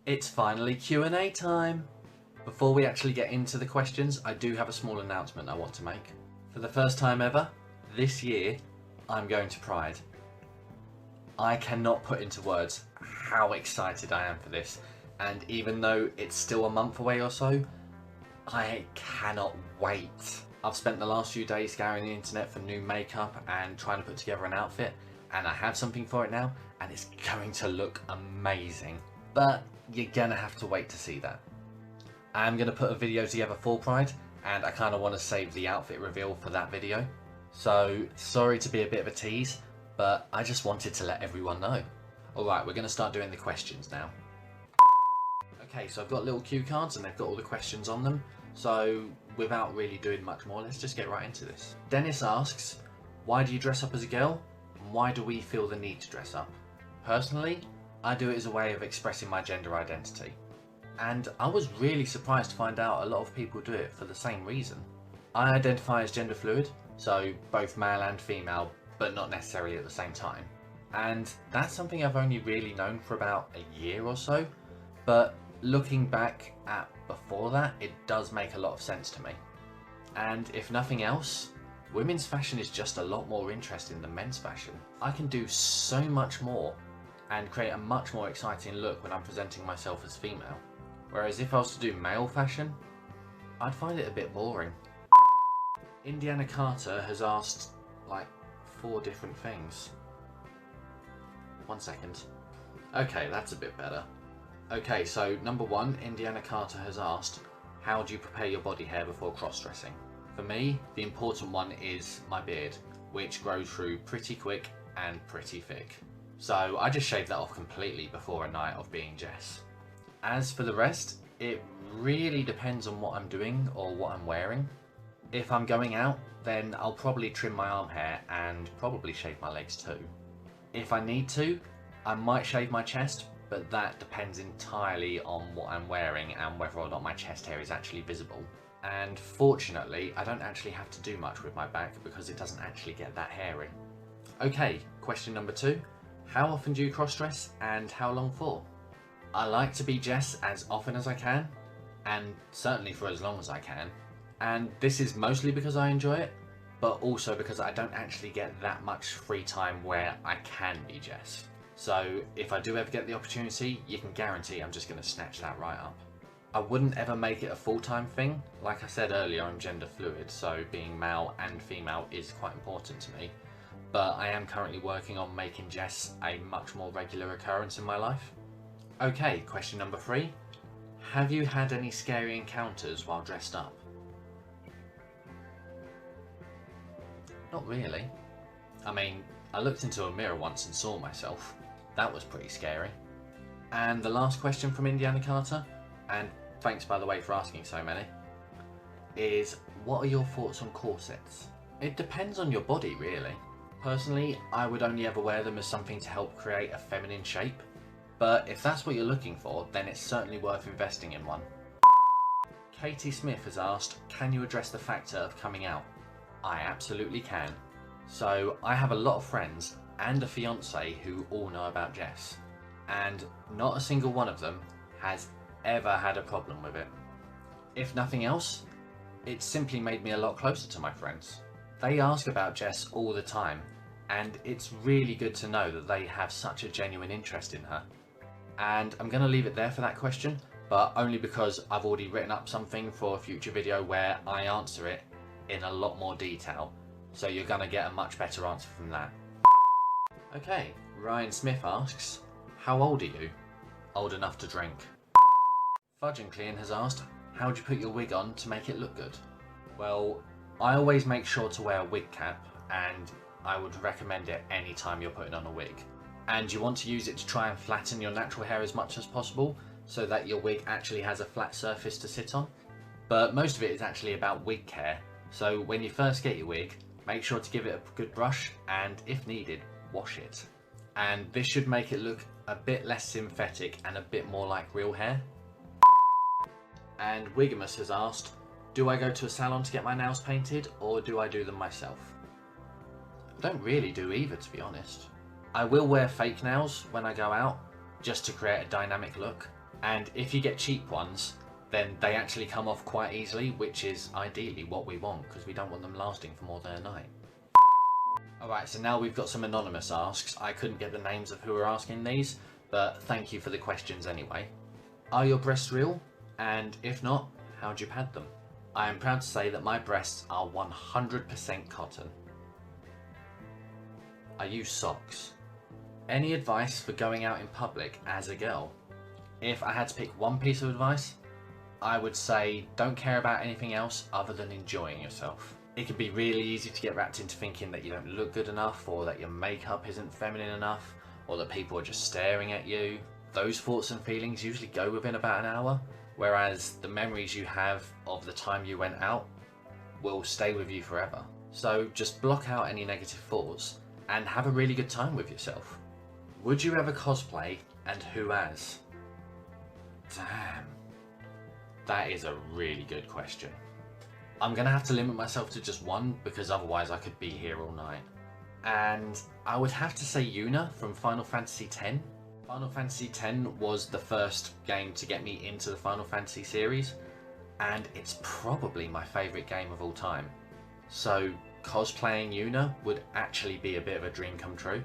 It's finally Q&A time! Before we actually get into the questions, I do have a small announcement I want to make. For the first time ever, this year, I'm going to Pride. I cannot put into words how excited I am for this, and even though it's still a month away or so, I cannot wait. I've spent the last few days scouring the internet for new makeup and trying to put together an outfit, and I have something for it now, and it's going to look amazing. But you're gonna have to wait to see that. I'm gonna put a video together for Pride, and I kind of want to save the outfit reveal for that video. So sorry to be a bit of a tease, but I just wanted to let everyone know. Alright, we're gonna start doing the questions now. Okay, so I've got little cue cards and they've got all the questions on them. So without really doing much more, let's just get right into this. Dennis asks, why do you dress up as a girl? And why do we feel the need to dress up? Personally, I do it as a way of expressing my gender identity. And I was really surprised to find out a lot of people do it for the same reason. I identify as gender fluid, so both male and female, but not necessarily at the same time. And that's something I've only really known for about a year or so, but looking back at before that, it does make a lot of sense to me. And if nothing else, women's fashion is just a lot more interesting than men's fashion. I can do so much more and create a much more exciting look when I'm presenting myself as female. Whereas if I was to do male fashion, I'd find it a bit boring. Indiana Carter has asked like 4 different things. 1 second. Okay, that's a bit better. Okay, so number 1, Indiana Carter has asked, how do you prepare your body hair before cross-dressing? For me, the important one is my beard, which grows through pretty quick and pretty thick. So I just shave that off completely before a night of being Jess. As for the rest, it really depends on what I'm doing or what I'm wearing. If I'm going out, then I'll probably trim my arm hair and probably shave my legs too. If I need to, I might shave my chest, but that depends entirely on what I'm wearing and whether or not my chest hair is actually visible. And fortunately, I don't actually have to do much with my back because it doesn't actually get that hairy. Okay, question number 2. How often do you cross-dress and how long for? I like to be Jess as often as I can, and certainly for as long as I can. And this is mostly because I enjoy it, but also because I don't actually get that much free time where I can be Jess. So if I do ever get the opportunity, you can guarantee I'm just going to snatch that right up. I wouldn't ever make it a full-time thing. Like I said earlier, I'm gender fluid, so being male and female is quite important to me. But I am currently working on making Jess a much more regular occurrence in my life. Okay, question number 3. Have you had any scary encounters while dressed up? Not really. I mean, I looked into a mirror once and saw myself. That was pretty scary. And the last question from Indiana Carter, and thanks by the way for asking so many, is what are your thoughts on corsets? It depends on your body really. Personally, I would only ever wear them as something to help create a feminine shape. But if that's what you're looking for, then it's certainly worth investing in one. Katie Smith has asked, can you address the factor of coming out? I absolutely can. So I have a lot of friends and a fiance who all know about Jess, and not a single one of them has ever had a problem with it. If nothing else, it's simply made me a lot closer to my friends. They ask about Jess all the time, and it's really good to know that they have such a genuine interest in her. And I'm going to leave it there for that question, but only because I've already written up something for a future video where I answer it in a lot more detail, so you're going to get a much better answer from that. Okay, Ryan Smith asks, how old are you? Old enough to drink. Fudge and Clean has asked, how do you put your wig on to make it look good? Well, I always make sure to wear a wig cap, and I would recommend it any time you're putting on a wig. And you want to use it to try and flatten your natural hair as much as possible so that your wig actually has a flat surface to sit on. But most of it is actually about wig care, so when you first get your wig, make sure to give it a good brush and, if needed, wash it. And this should make it look a bit less synthetic and a bit more like real hair. And Wigamus has asked, do I go to a salon to get my nails painted or do I do them myself? I don't really do either, to be honest. I will wear fake nails when I go out, just to create a dynamic look, And if you get cheap ones, then they actually come off quite easily, which is ideally what we want, because we don't want them lasting for more than a night. Alright, so now we've got some anonymous asks. I couldn't get the names of who are asking these, but thank you for the questions anyway. Are your breasts real? And if not, how'd you pad them? I am proud to say that my breasts are 100% cotton. I use socks. Any advice for going out in public as a girl? If I had to pick one piece of advice, I would say don't care about anything else other than enjoying yourself. It can be really easy to get wrapped into thinking that you don't look good enough, or that your makeup isn't feminine enough, or that people are just staring at you. Those thoughts and feelings usually go within about an hour, whereas the memories you have of the time you went out will stay with you forever. So just block out any negative thoughts and have a really good time with yourself. Would you ever cosplay, and who as? Damn. That is a really good question. I'm gonna have to limit myself to just one, because otherwise I could be here all night. And I would have to say Yuna from Final Fantasy X. Final Fantasy X was the first game to get me into the Final Fantasy series, and it's probably my favourite game of all time. So cosplaying Yuna would actually be a bit of a dream come true.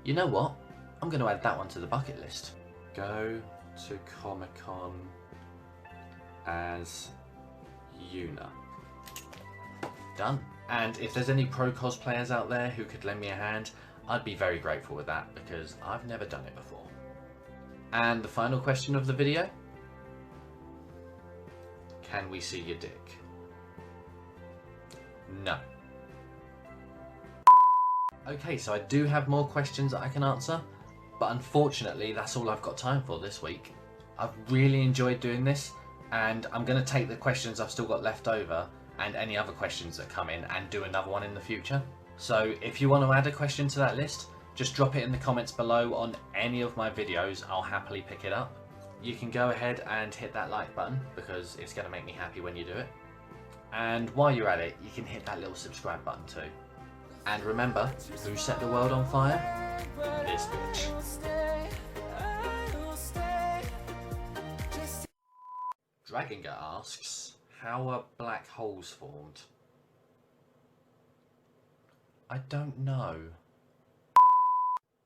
You know what? I'm going to add that one to the bucket list. Go to Comic-Con as Yuna. Done. And if there's any pro cosplayers out there who could lend me a hand, I'd be very grateful with that, because I've never done it before. And the final question of the video: can we see your dick? No. Okay, so I do have more questions that I can answer, but unfortunately that's all I've got time for this week. I've really enjoyed doing this, and I'm going to take the questions I've still got left over and any other questions that come in and do another one in the future. So if you want to add a question to that list, just drop it in the comments below on any of my videos. I'll happily pick it up. You can go ahead and hit that like button, because it's going to make me happy when you do it. And while you're at it, you can hit that little subscribe button too. And remember, who set the world on fire? This bitch. Dragonga asks, how are black holes formed? I don't know.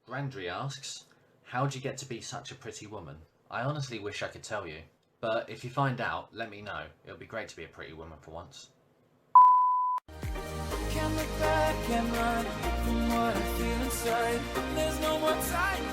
Grandry asks, how'd you get to be such a pretty woman? I honestly wish I could tell you, but if you find out, let me know. It'll be great to be a pretty woman for once. Can't look back and run from what I feel inside. There's no more time.